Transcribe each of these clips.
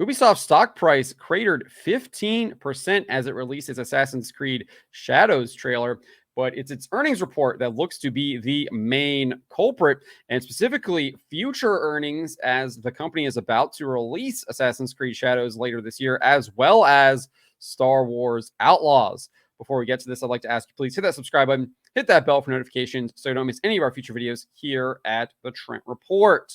Ubisoft's stock price cratered 15% as it released its Assassin's Creed Shadows trailer, but it's its earnings report that looks to be the main culprit, and specifically future earnings, as the company is about to release Assassin's Creed Shadows later this year, as well as Star Wars Outlaws. Before we get to this, I'd like to ask you, please hit that subscribe button, hit that bell for notifications so you don't miss any of our future videos here at the Trent Report.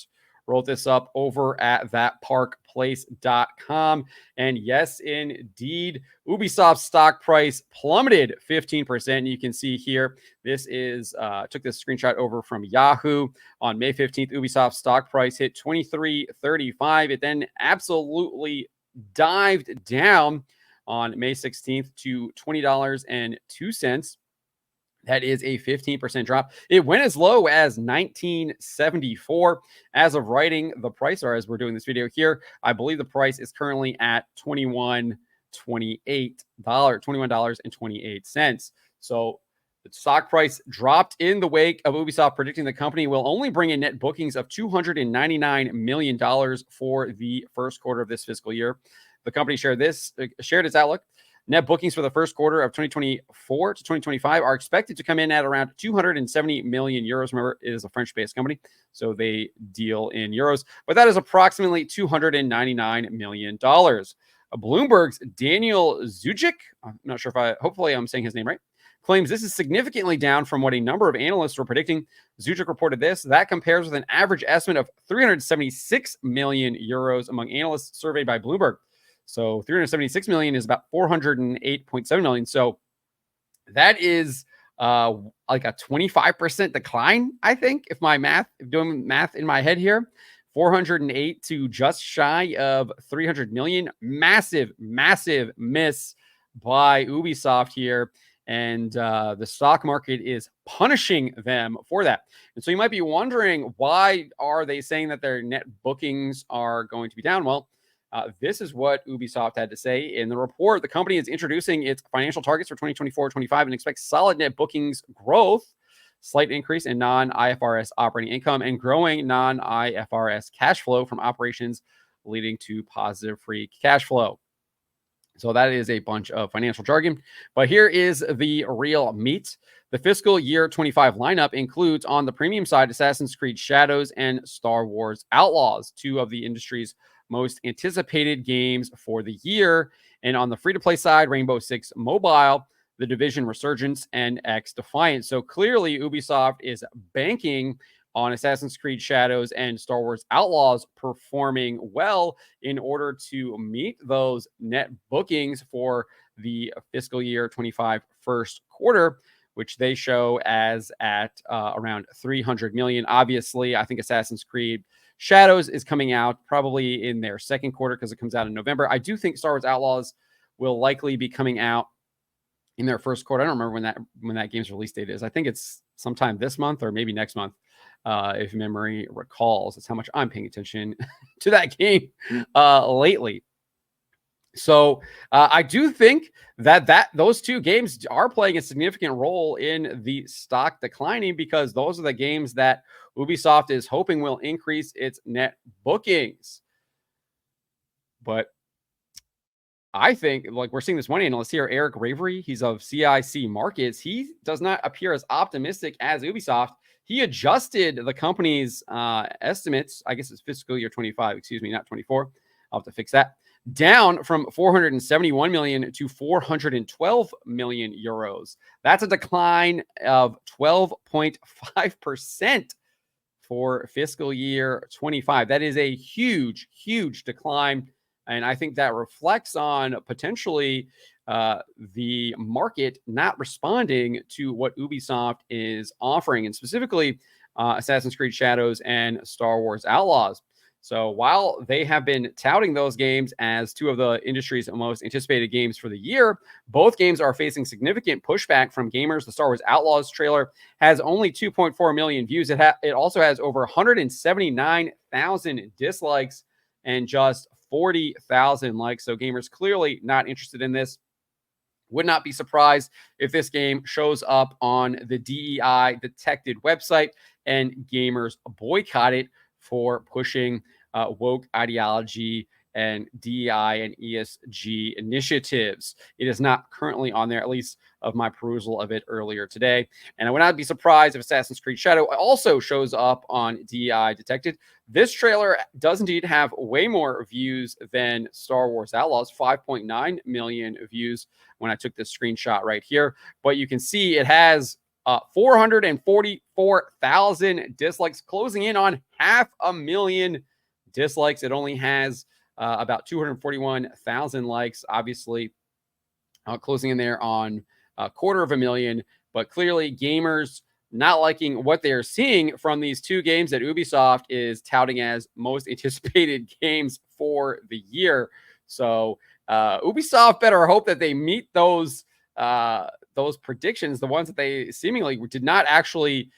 Wrote this up over at thatparkplace.com. And yes, indeed, Ubisoft's stock price plummeted 15%. You can see here, this is, took this screenshot over from Yahoo. On May 15th, Ubisoft's stock price hit $23.35. It then absolutely dived down on May 16th to $20.02. That is a 15% drop. It went as low as $19.74. As of writing the price, or as we're doing this video here, I believe the price is currently at $21.28. So the stock price dropped in the wake of Ubisoft predicting the company will only bring in net bookings of $299 million for the first quarter of this fiscal year. The company shared its outlook. Net bookings for the first quarter of 2024 to 2025 are expected to come in at around 270 million euros. Remember, it is a French-based company, so they deal in euros, but that is approximately $299 million. Bloomberg's Daniel Zujic, I'm not sure if hopefully I'm saying his name right, claims this is significantly down from what a number of analysts were predicting. Zujic reported this. That compares with an average estimate of 376 million euros among analysts surveyed by Bloomberg. So 376 million is about 408.7 million. So that is like a 25% decline, I think, if doing math in my head here. 408 to just shy of 300 million. Massive, massive miss by Ubisoft here. And the stock market is punishing them for that. And so you might be wondering, why are they saying that their net bookings are going to be down? Well, this is what Ubisoft had to say in the report. The company is introducing its financial targets for 2024-25 and expects solid net bookings growth, slight increase in non-IFRS operating income, and growing non-IFRS cash flow from operations, leading to positive free cash flow. So that is a bunch of financial jargon. But here is the real meat. The fiscal year 25 lineup includes, on the premium side, Assassin's Creed Shadows and Star Wars Outlaws, two of the industry's most anticipated games for the year. And on the free-to-play side, Rainbow Six Mobile, The Division Resurgence, and X Defiant. So clearly, Ubisoft is banking on Assassin's Creed Shadows and Star Wars Outlaws performing well in order to meet those net bookings for the fiscal year 25 first quarter, which they show as at around 300 million. Obviously, I think Assassin's Creed Shadows is coming out probably in their second quarter because it comes out in November. I do think Star Wars Outlaws will likely be coming out in their first quarter. I don't remember when that game's release date is. I think it's sometime this month or maybe next month, if memory recalls. That's how much I'm paying attention to that game lately. So I do think that those two games are playing a significant role in the stock declining, because those are the games that Ubisoft is hoping will increase its net bookings. But I think, like, we're seeing this one analyst here, Eric Ravery, he's of CIC Markets. He does not appear as optimistic as Ubisoft. He adjusted the company's estimates. I guess it's fiscal year 25, excuse me, not 24. I'll have to fix that. Down from 471 million to 412 million euros. That's a decline of 12.5% for fiscal year 25. That is a huge, huge decline. And I think that reflects on potentially the market not responding to what Ubisoft is offering, and specifically Assassin's Creed Shadows and Star Wars Outlaws. So while they have been touting those games as two of the industry's most anticipated games for the year, both games are facing significant pushback from gamers. The Star Wars Outlaws trailer has only 2.4 million views. It also has over 179,000 dislikes and just 40,000 likes. So gamers clearly not interested in this. Would not be surprised if this game shows up on the DEI detected website and gamers boycott it for pushing woke ideology and DEI and ESG initiatives. It is not currently on there, at least of my perusal of it earlier today. And I would not be surprised if Assassin's Creed Shadow also shows up on DEI detected. This trailer does indeed have way more views than Star Wars Outlaws, 5.9 million views when I took this screenshot right here. But you can see it has 444,000 dislikes, closing in on 500,000 dislikes. It only has about 241,000 likes, obviously closing in there on 250,000. But clearly, gamers not liking what they are seeing from these two games that Ubisoft is touting as most anticipated games for the year. So Ubisoft better hope that they meet those predictions, the ones that they seemingly did not actually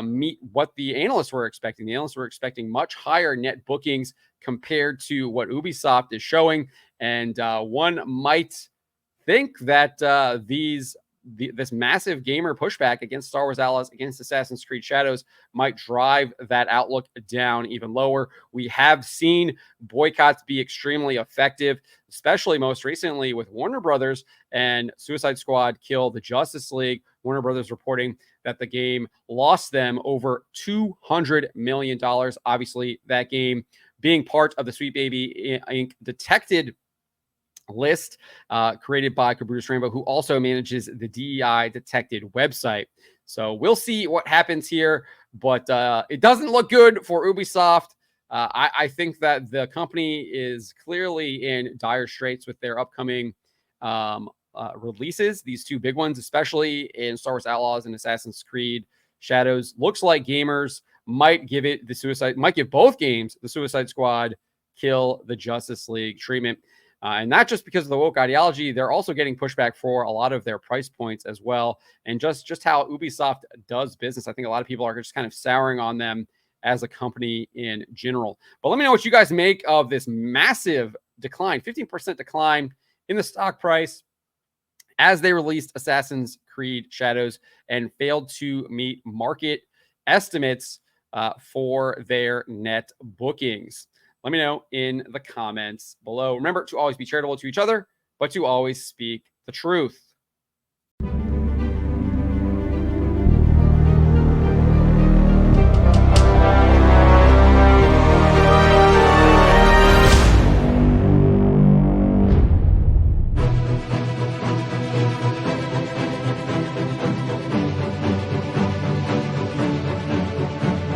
meet what the analysts were expecting. The analysts were expecting much higher net bookings compared to what Ubisoft is showing. And one might think that this massive gamer pushback against Star Wars Outlaws, against Assassin's Creed Shadows, might drive that outlook down even lower. We have seen boycotts be extremely effective, especially most recently with Warner Brothers and Suicide Squad Kill the Justice League. Warner Brothers reporting that the game lost them over $200 million. Obviously, that game being part of the Sweet Baby Inc. detected list created by Caboose Rainbow, who also manages the DEI detected website. So we'll see what happens here, but it doesn't look good for Ubisoft. I think that the company is clearly in dire straits with their upcoming releases, these two big ones, especially in Star Wars Outlaws and Assassin's Creed Shadows. Looks like gamers might give both games the Suicide Squad Kill the Justice League treatment. And not just because of the woke ideology, they're also getting pushback for a lot of their price points as well. And just how Ubisoft does business. I think a lot of people are just kind of souring on them as a company in general. But let me know what you guys make of this massive decline, 15% decline in the stock price as they released Assassin's Creed Shadows and failed to meet market estimates for their net bookings. Let me know in the comments below. Remember to always be charitable to each other, but to always speak the truth.